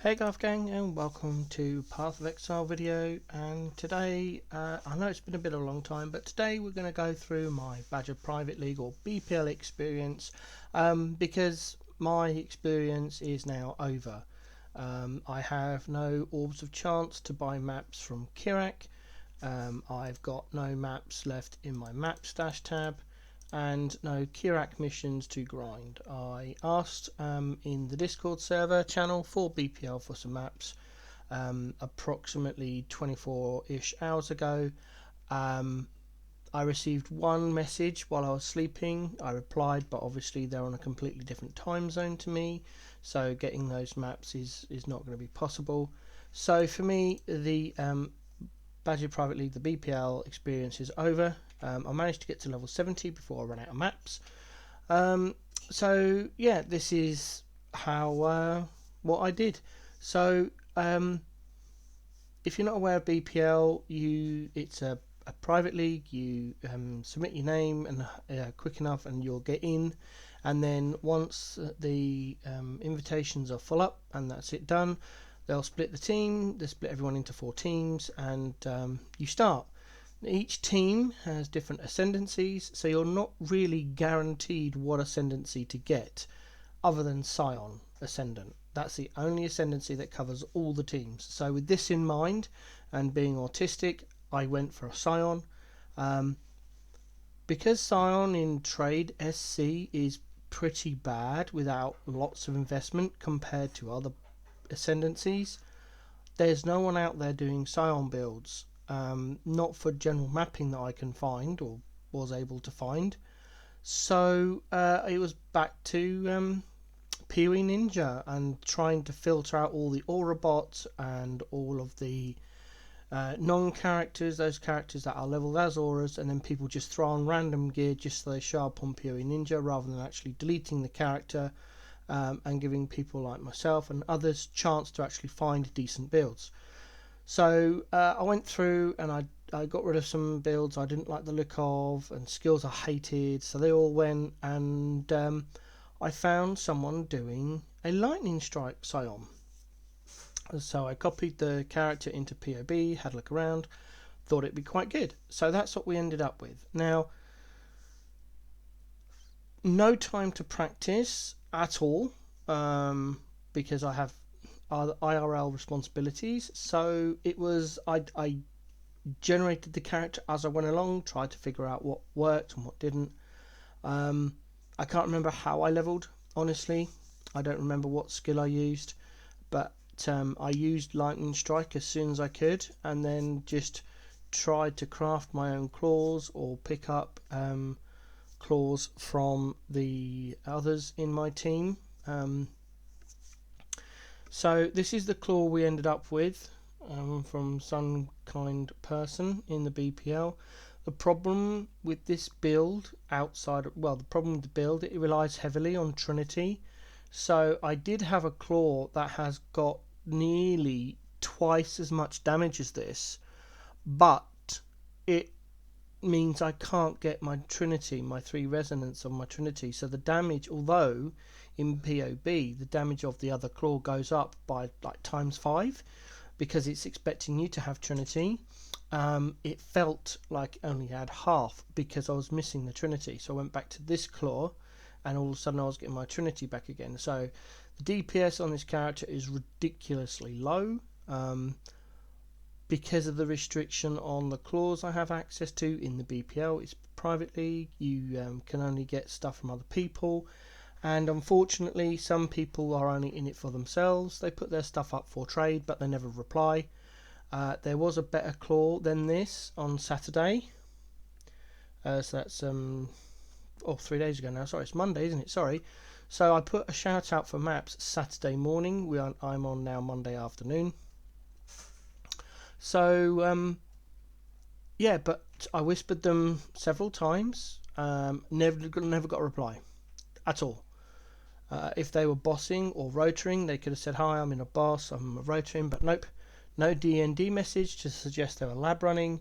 Hey Golf Gang, and welcome to Path of Exile video. And today, I know it's been a bit of a long time, but today we're going to go through my Badger Private League or BPL experience, because my experience is now over. I have no Orbs of Chance to buy maps from Kirak. I've got no maps left in my map stash tab, and no Kirak missions to grind. I asked in the Discord server channel for BPL for some maps approximately 24-ish hours ago. I received one message while I was sleeping. I replied, but obviously they're on a completely different time zone to me, so getting those maps is not going to be possible. So for me, the Badger Private League, the BPL experience is over. I managed to get to level 70 before I ran out of maps. So yeah, this is how what I did. So if you're not aware of BPL, it's a private league. You submit your name and quick enough, and you'll get in. And then once the invitations are full up, and that's it done, they'll split the team. They split everyone into 4 teams, and you start. Each team has different ascendancies, so you're not really guaranteed what ascendancy to get, other than Scion Ascendant. That's the only ascendancy that covers all the teams. So with this in mind, and being autistic, I went for a Scion. Because Scion in Trade SC is pretty bad without lots of investment compared to other ascendancies, there's no one out there doing Scion builds. Not for general mapping that I can find or was able to find. So it was back to PoE Ninja and trying to filter out all the aura bots and all of the non-characters, those characters that are leveled as auras, and then people just throw on random gear just so they show up on PoE Ninja rather than actually deleting the character and giving people like myself and others chance to actually find decent builds. So I went through and I got rid of some builds I didn't like the look of and skills I hated, so they all went, and I found someone doing a lightning strike Scion. So I copied the character into POB, had a look around, thought it'd be quite good. So that's what we ended up with. Now, no time to practice at all, because I have IRL responsibilities. So it was I generated the character as I went along, tried to figure out what worked and what didn't. I can't remember how I leveled, honestly. I don't remember what skill I used, but I used Lightning Strike as soon as I could, and then just tried to craft my own claws or pick up claws from the others in my team. So this is the claw we ended up with from some kind person in the BPL. The problem with this build the problem with the build, it relies heavily on Trinity. So I did have a claw that has got nearly twice as much damage as this, but it means I can't get my Trinity, my 3 resonance of my Trinity. So the damage, although in POB the damage of the other claw goes up by like times 5 because it's expecting you to have Trinity, it felt like I only had half because I was missing the Trinity. So I went back to this claw, and all of a sudden I was getting my Trinity back again. So the DPS on this character is ridiculously low, because of the restriction on the claws I have access to in the BPL. It's private league, you can only get stuff from other people, and unfortunately some people are only in it for themselves. They put their stuff up for trade but they never reply. There was a better claw than this on Saturday, so that's 3 days ago now. Sorry, it's Monday, isn't it? Sorry. So I put a shout out for maps Saturday morning. I'm on now Monday afternoon. So yeah, but I whispered them several times. Never got a reply at all. If they were bossing or rotoring, they could have said, "Hi, I'm in a boss, I'm rotoring," but nope. No DND message to suggest they were lab running.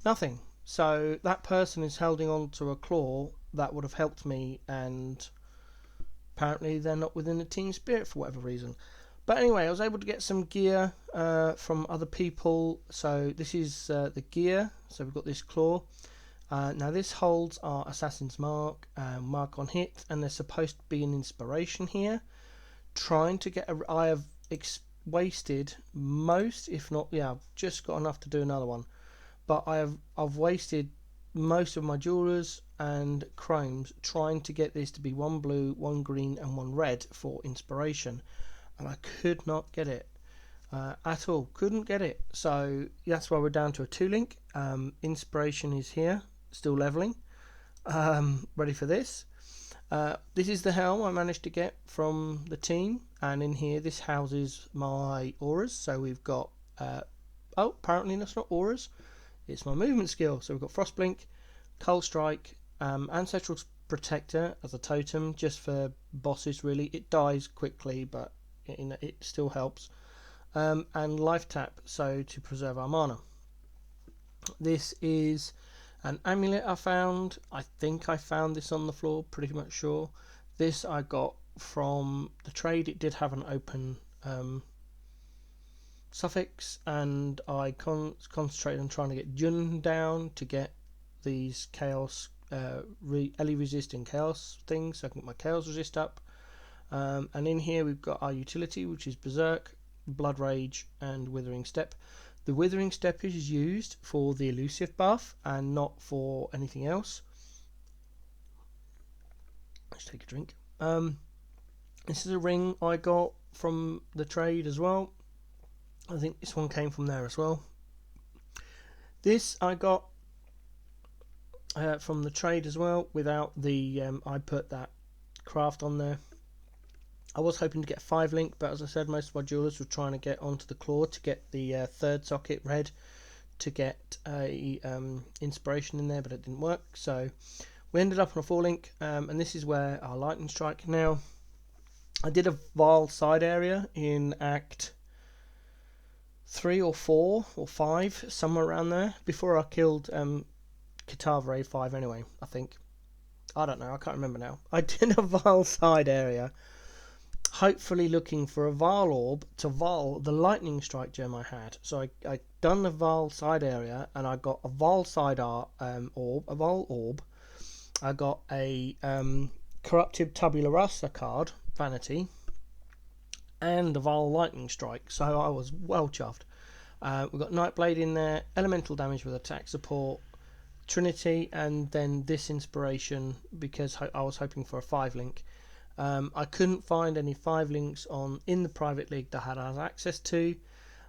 Nothing. So that person is holding on to a claw that would have helped me, and apparently they're not within the team spirit for whatever reason. But anyway, I was able to get some gear from other people. So this is the gear. So we've got this claw. Now this holds our Assassin's Mark, Mark on Hit, and there's supposed to be an inspiration here. Trying to get I have wasted most, if not, yeah, I've just got enough to do another one. But I've wasted most of my jewelers and chromes trying to get this to be one blue, one green, and one red for inspiration, and I could not get it at all. Couldn't get it. So that's why we're down to a 2-link. Inspiration is here, still leveling, ready for this. This is the helm I managed to get from the team, and in here this houses my auras. So we've got oh, apparently that's not auras, it's my movement skill. So we've got Frostblink, Cold Strike, Ancestral Protector as a totem, just for bosses really. It dies quickly, but it still helps. And Life Tap, so to preserve our mana. This is an amulet I found. I think I found this on the floor, pretty much sure. This I got from the trade. It did have an open suffix, and I concentrated on trying to get Jun down to get these chaos Ellie resist and chaos things, so I can get my chaos resist up. And in here we've got our utility, which is Berserk, Blood Rage, and Withering Step. The Withering Step is used for the elusive buff and not for anything else. Let's take a drink. This is a ring I got from the trade as well. I think this one came from there as well. This I got from the trade as well, without the I put that craft on there. I was hoping to get a 5-link, but as I said, most of my jewelers were trying to get onto the claw to get the third socket red to get a inspiration in there, but it didn't work. So we ended up on a 4-link, and this is where our lightning strike. Now I did a Vile side area in Act 3 or 4 or 5, somewhere around there, before I killed Kitava A5 anyway, I think. I don't know, I can't remember now. I did a Vile side area, hopefully looking for a Vile orb to Vile the lightning strike gem I had. So I done the Vile side area, and I got a Vile side orb, a Vile orb. I got a Corruptive Tabula Rasa card, Vanity, and the Vile lightning strike. So I was well chuffed. We've got Nightblade in there, elemental damage with attack support, Trinity, and then this inspiration because I was hoping for a 5-link. I couldn't find any 5-links in the private league that I had access to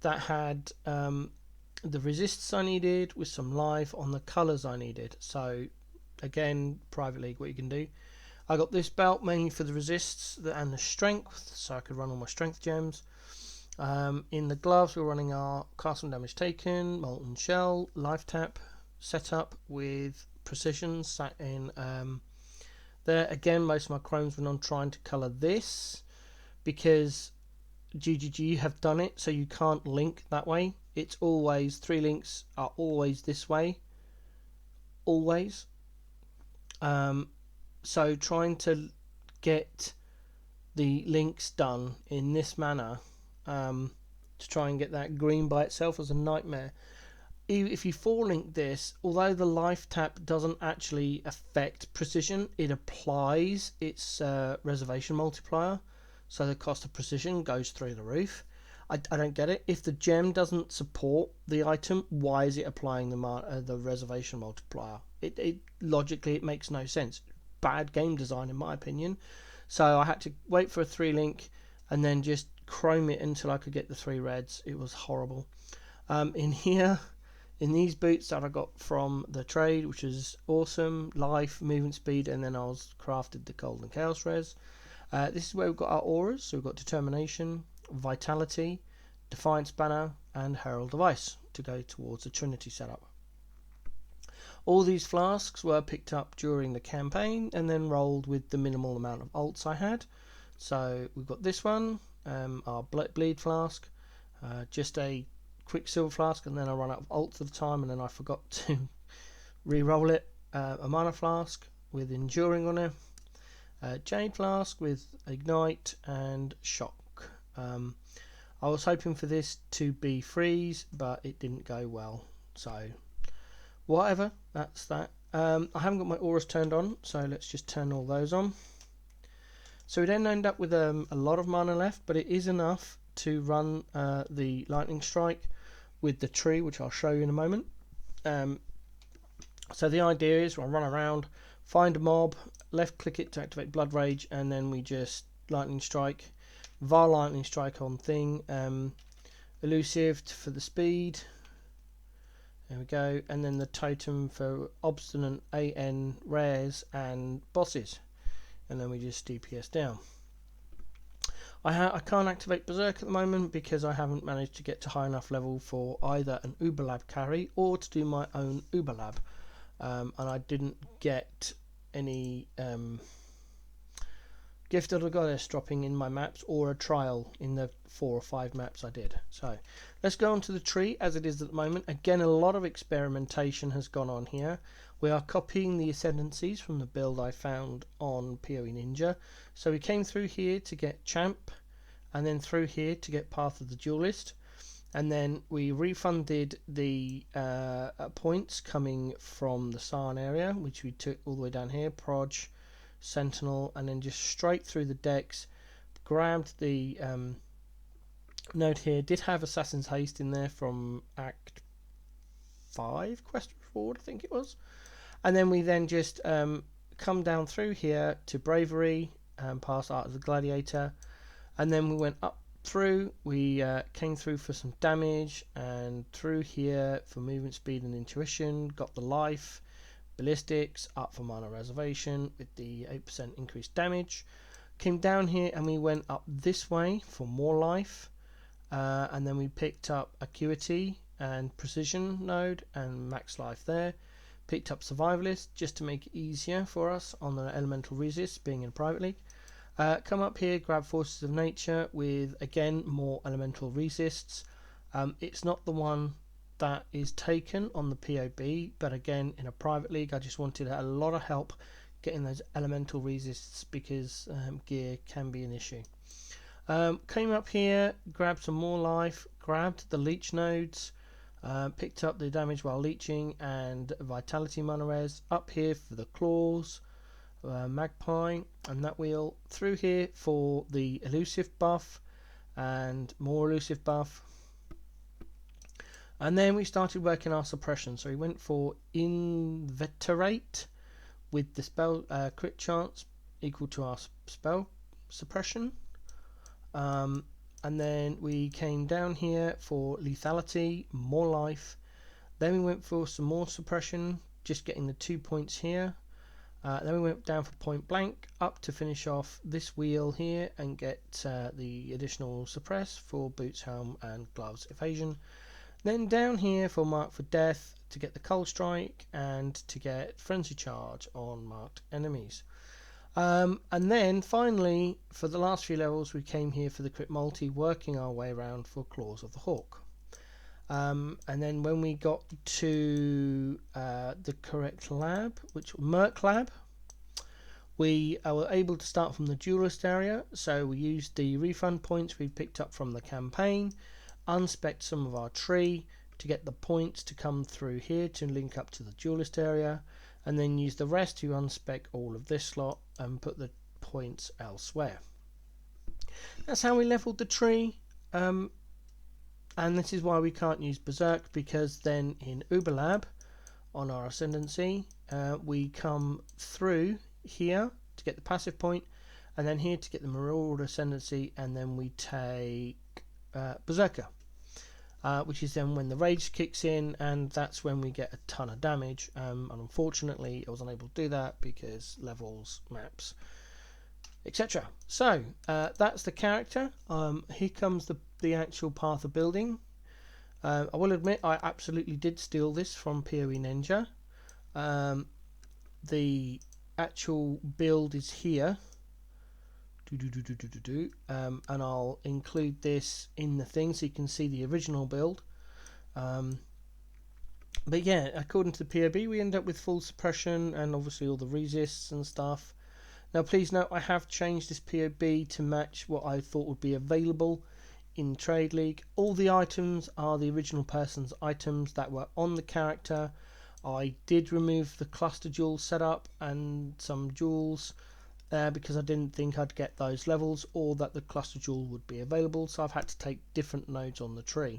that had the resists I needed with some life on the colours I needed. So again, private league, what you can do. I got this belt mainly for the resists and the strength, so I could run all my strength gems. In the gloves we're running our castle damage taken, molten shell, life tap setup with precision sat in there. Again, most of my chromes went on trying to colour this because GGG have done it so you can't link that way. It's always 3 links are always this way, always. So trying to get the links done in this manner to try and get that green by itself was a nightmare. If you 4-link this, although the life tap doesn't actually affect precision, it applies its reservation multiplier, so the cost of precision goes through the roof. I don't get it. If the gem doesn't support the item, why is it applying the reservation multiplier? It logically it makes no sense. Bad game design in my opinion. So I had to wait for a 3-link and then just chrome it until I could get the 3 reds. It was horrible. In here, in these boots that I got from the trade, which is awesome, life, movement speed, and then I was crafted the golden chaos res. This is where we've got our auras. So we've got determination, vitality, defiance banner, and herald of ice to go towards the trinity setup. All these flasks were picked up during the campaign and then rolled with the minimal amount of alts I had. So we've got this one, our bleed flask, just a quicksilver flask, and then I run out of alts at the time and then I forgot to re-roll it. A mana flask with enduring on it, a jade flask with ignite and shock, I was hoping for this to be freeze, but it didn't go well. So whatever, that's that. I haven't got my auras turned on, so let's just turn all those on. So we then end up with a lot of mana left, but it is enough to run the lightning strike with the tree, which I'll show you in a moment. So the idea is we'll run around, find a mob, left click it to activate Blood Rage, and then we just lightning strike, VAR lightning strike on thing, elusive for the speed. There we go, and then the totem for obstinate AN rares and bosses, and then we just DPS down. I can't activate Berserk at the moment because I haven't managed to get to high enough level for either an Uberlab carry or to do my own Uberlab, and I didn't get any Gift of the Goddess dropping in my maps or a trial in the 4 or 5 maps I did. So let's go on to the tree as it is at the moment. Again, a lot of experimentation has gone on here. We are copying the ascendancies from the build I found on PoE Ninja. So we came through here to get Champ, and then through here to get Path of the Duelist, and then we refunded the points coming from the Scion area, which we took all the way down here, Proj, Sentinel, and then just straight through the decks, grabbed the node here. Did have Assassin's Haste in there from Act 5, Quest Reward, I think it was. And then we then just come down through here to Bravery and past Art of the Gladiator, and then we went up through. We came through for some damage, and through here for movement speed and intuition, got the life, ballistics, up for mana reservation with the 8% increased damage. Came down here and we went up this way for more life, and then we picked up acuity and precision node and max life there. Picked up survivalist just to make it easier for us on the elemental resist, being in a private league. Come up here, grab forces of nature with again more elemental resists. It's not the one that is taken on the POB, but again in a private league I just wanted a lot of help getting those elemental resists because gear can be an issue. Came up here, grabbed some more life, grabbed the leech nodes, picked up the damage while leeching and vitality mana res. Up here for the claws, magpie and that wheel. Through here for the elusive buff and more elusive buff. And then we started working our suppression. So we went for Inveterate with the spell crit chance equal to our spell suppression. And then we came down here for lethality, more life. Then we went for some more suppression, just getting the 2 points here. Then we went down for point blank, up to finish off this wheel here and get the additional suppress for boots, helm and gloves evasion. Then down here for Mark for Death to get the Cold Strike and to get Frenzy Charge on marked enemies. And then finally for the last few levels we came here for the Crit Multi, working our way around for Claws of the Hawk. And then when we got to the correct lab, which was Merc Lab, we were able to start from the Duelist area. So we used the refund points we picked up from the campaign, unspec'd some of our tree to get the points to come through here to link up to the Duelist area, and then use the rest to unspec all of this slot and put the points elsewhere. That's how we leveled the tree, and this is why we can't use Berserk, because then in Uberlab on our Ascendancy we come through here to get the passive point, and then here to get the Marauder Ascendancy, and then we take Berserker, which is then when the rage kicks in, and that's when we get a ton of damage. And unfortunately I wasn't able to do that because levels, maps, etc. So that's the character. Here comes the actual path of building. I will admit I absolutely did steal this from PoE Ninja. The actual build is here. And I'll include this in the thing so you can see the original build. But yeah, according to the POB we end up with full suppression and obviously all the resists and stuff. Now please note I have changed this POB to match what I thought would be available in Trade League. All the items are the original person's items that were on the character. I did remove the cluster jewels setup and some jewels because I didn't think I'd get those levels or that the cluster jewel would be available, so I've had to take different nodes on the tree.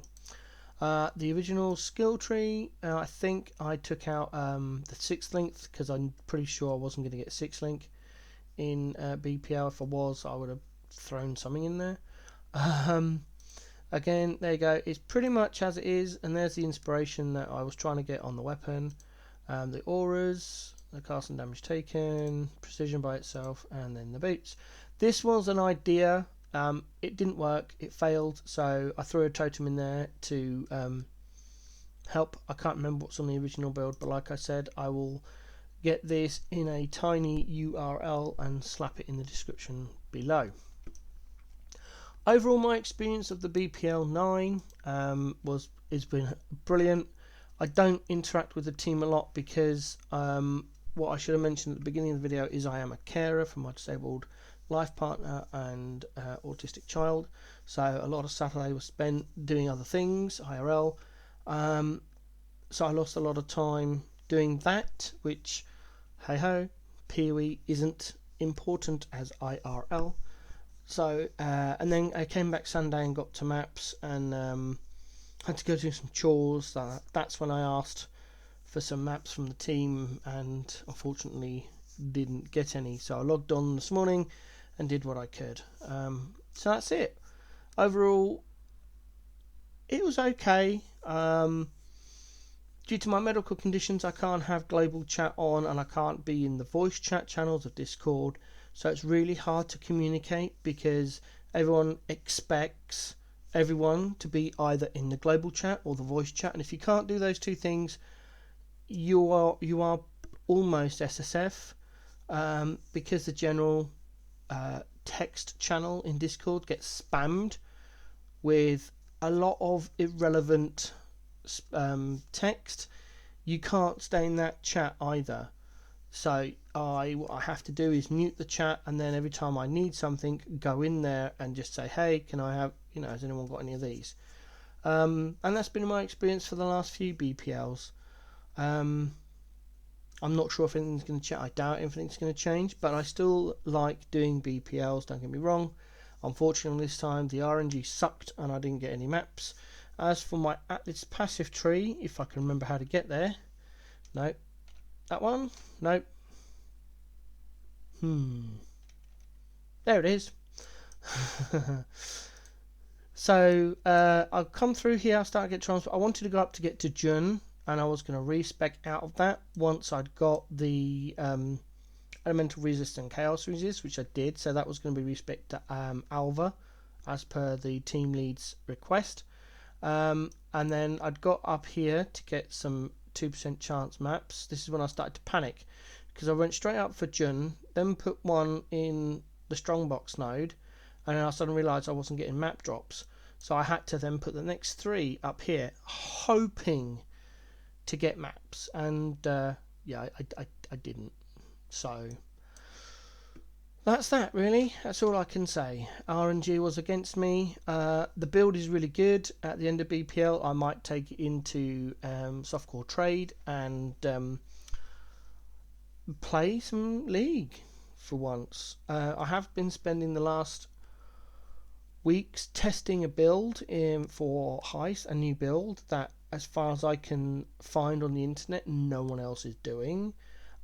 The original skill tree, I think I took out the 6th link because I'm pretty sure I wasn't going to get 6th link in BPL. If I was, I would have thrown something in there. Again, there you go. It's pretty much as it is, and there's the inspiration that I was trying to get on the weapon. The auras, the cast and damage taken, precision by itself, and then the boots. This was an idea. It didn't work. It failed. So I threw a totem in there to help. I can't remember what's on the original build, but like I said, I will get this in a tiny URL and slap it in the description below. Overall, my experience of the BPL 9 has been brilliant. I don't interact with the team a lot because what I should have mentioned at the beginning of the video is I am a carer for my disabled life partner and autistic child, so a lot of Saturday was spent doing other things, IRL. So I lost a lot of time doing that, which, hey ho, PoE isn't important as IRL. So and then I came back Sunday and got to maps and had to go do some chores. That's when I asked for some maps from the team and unfortunately didn't get any, so I logged on this morning and did what I could. So that's it. Overall, it was okay. Due to my medical conditions, I can't have global chat on and I can't be in the voice chat channels of Discord, so it's really hard to communicate because everyone expects everyone to be either in the global chat or the voice chat, and if you can't do those two things, you are almost SSF, because the general text channel in Discord gets spammed with a lot of irrelevant text. You can't stay in that chat either, so what I have to do is mute the chat, and then every time I need something, go in there and just say, hey, can I have, has anyone got any of these? And that's been my experience for the last few BPLs. I'm not sure if anything's going to change. I doubt anything's going to change, but I still like doing BPLs, don't get me wrong. Unfortunately this time the RNG sucked and I didn't get any maps. As for my Atlas passive tree, if I can remember how to get there. Nope. That one? Nope. There it is. So I'll come through here, I'll start to get transport. I wanted to go up to get to Jun, and I was going to respec out of that once I'd got the elemental resist and chaos resist, which I did. So that was going to be respec to Alva as per the team lead's request. And then I'd got up here to get some 2% chance maps. This is when I started to panic because I went straight up for Jun, then put one in the strongbox node, and then I suddenly realised I wasn't getting map drops. So I had to then put the next 3 up here, hoping to get maps, and yeah, I didn't. So that's that, really. That's all I can say. RNG was against me. The build is really good. At the end of BPL, I might take it into softcore trade and play some League for once. I have been spending the last weeks testing a build for Heist, a new build that, as far as I can find on the internet, no one else is doing.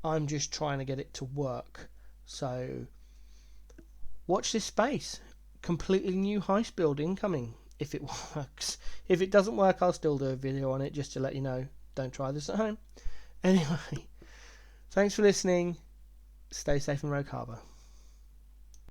I'm just trying to get it to work. So watch this space. Completely new Heist build incoming, if it works. If it doesn't work, I'll still do a video on it just to let you know. Don't try this at home. Anyway, thanks for listening. Stay safe in Rogue Harbour.